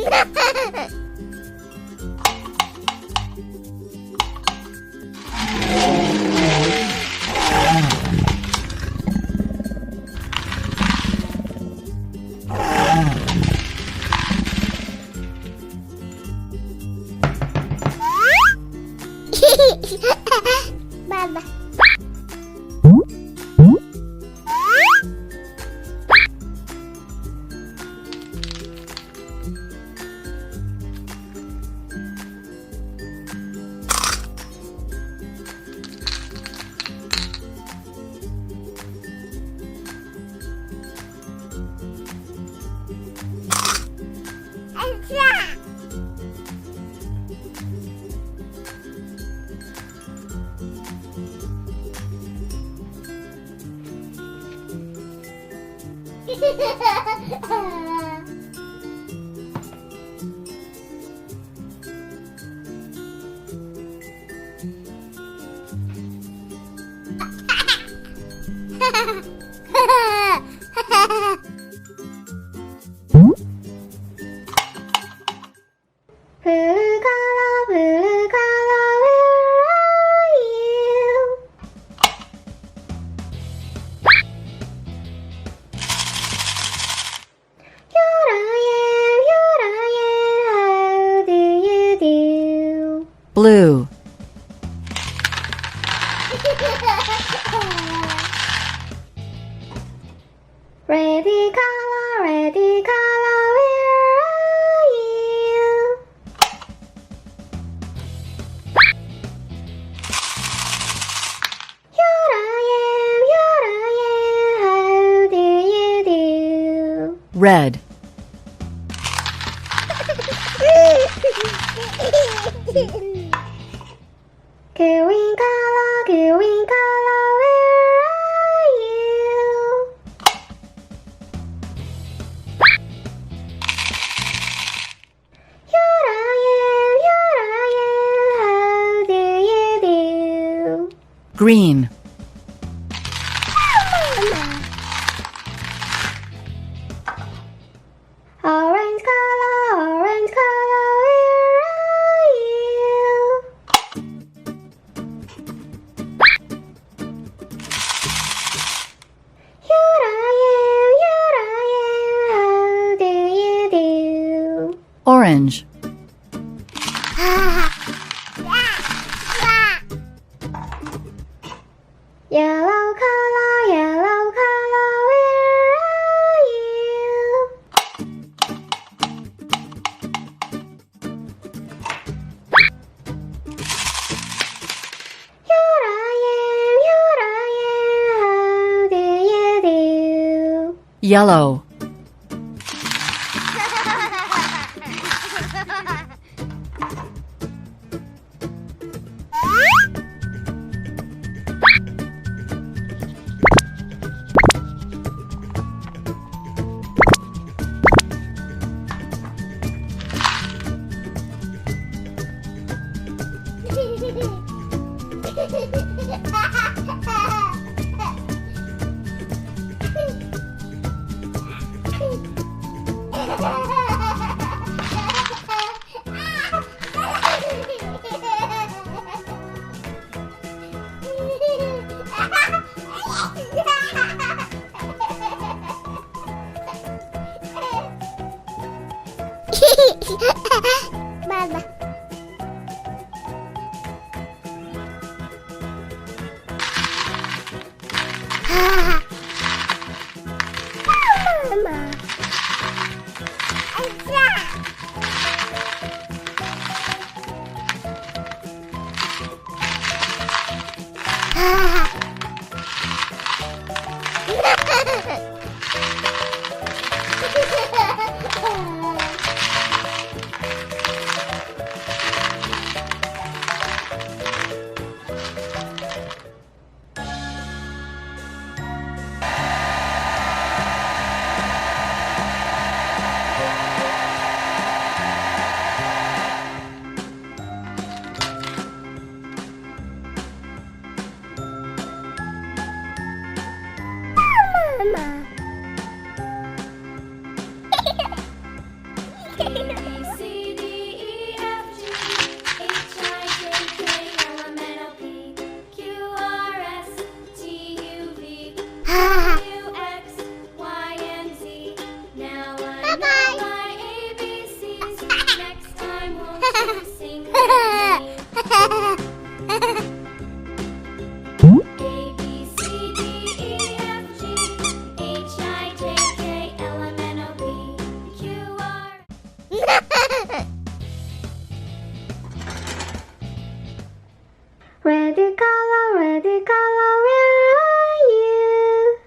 بابا blue, ready color, where are you? Here I am, how do you do? red, Green color, where are you? Here I am, how do you do? green, Orange color, where are you? Here I am, how do you do? orange, Yellow color, where are you? Here I am, how do you do? yellow, Baba. Mama. Red color, where are you?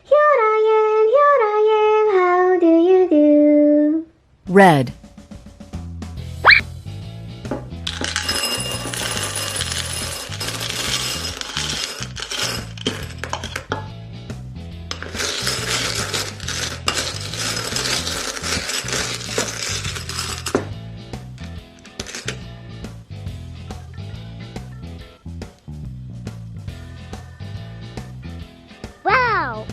Here I am, how do you do? Red. Wow!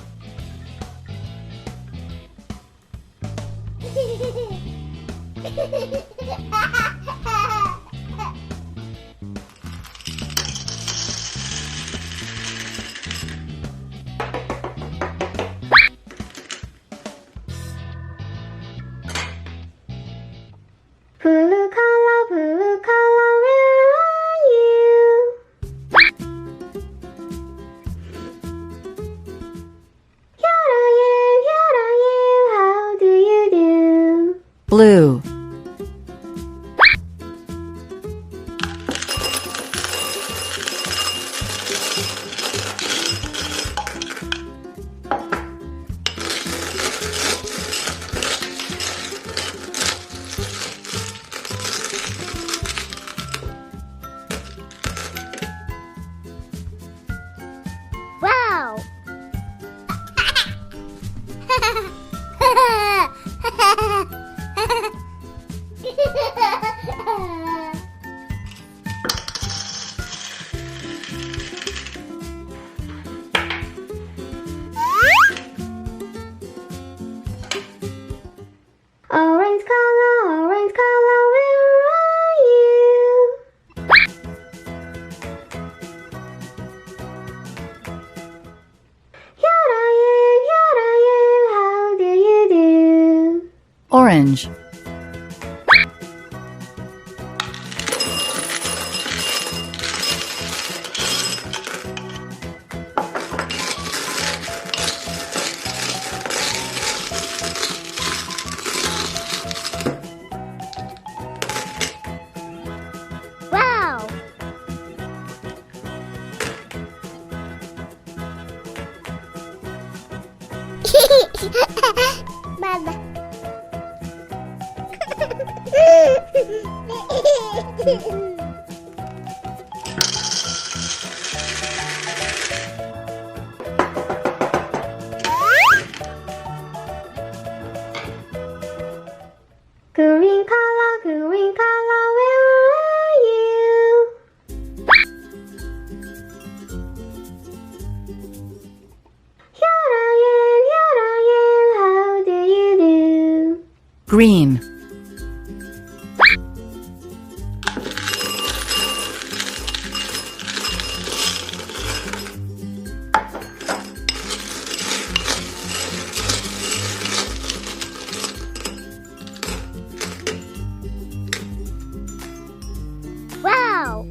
Blue color, where are you? Here I am, how do you do? Blue. Wow! Orange color, where are you? Here I am, how do you do? Orange. Wow! Baba. Green color, where are you? Here I am, how do you do? Green. Wow!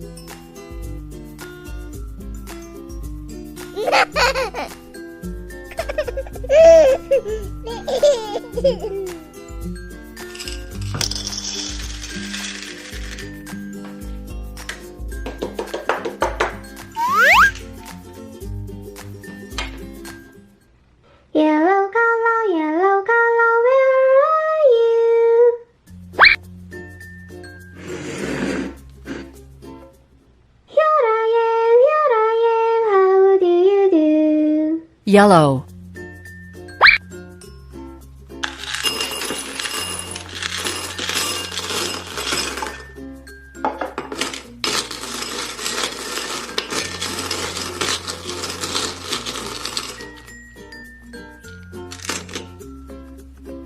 Yellow color, where are you? Here I am, how do you do? Yellow.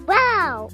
Wow!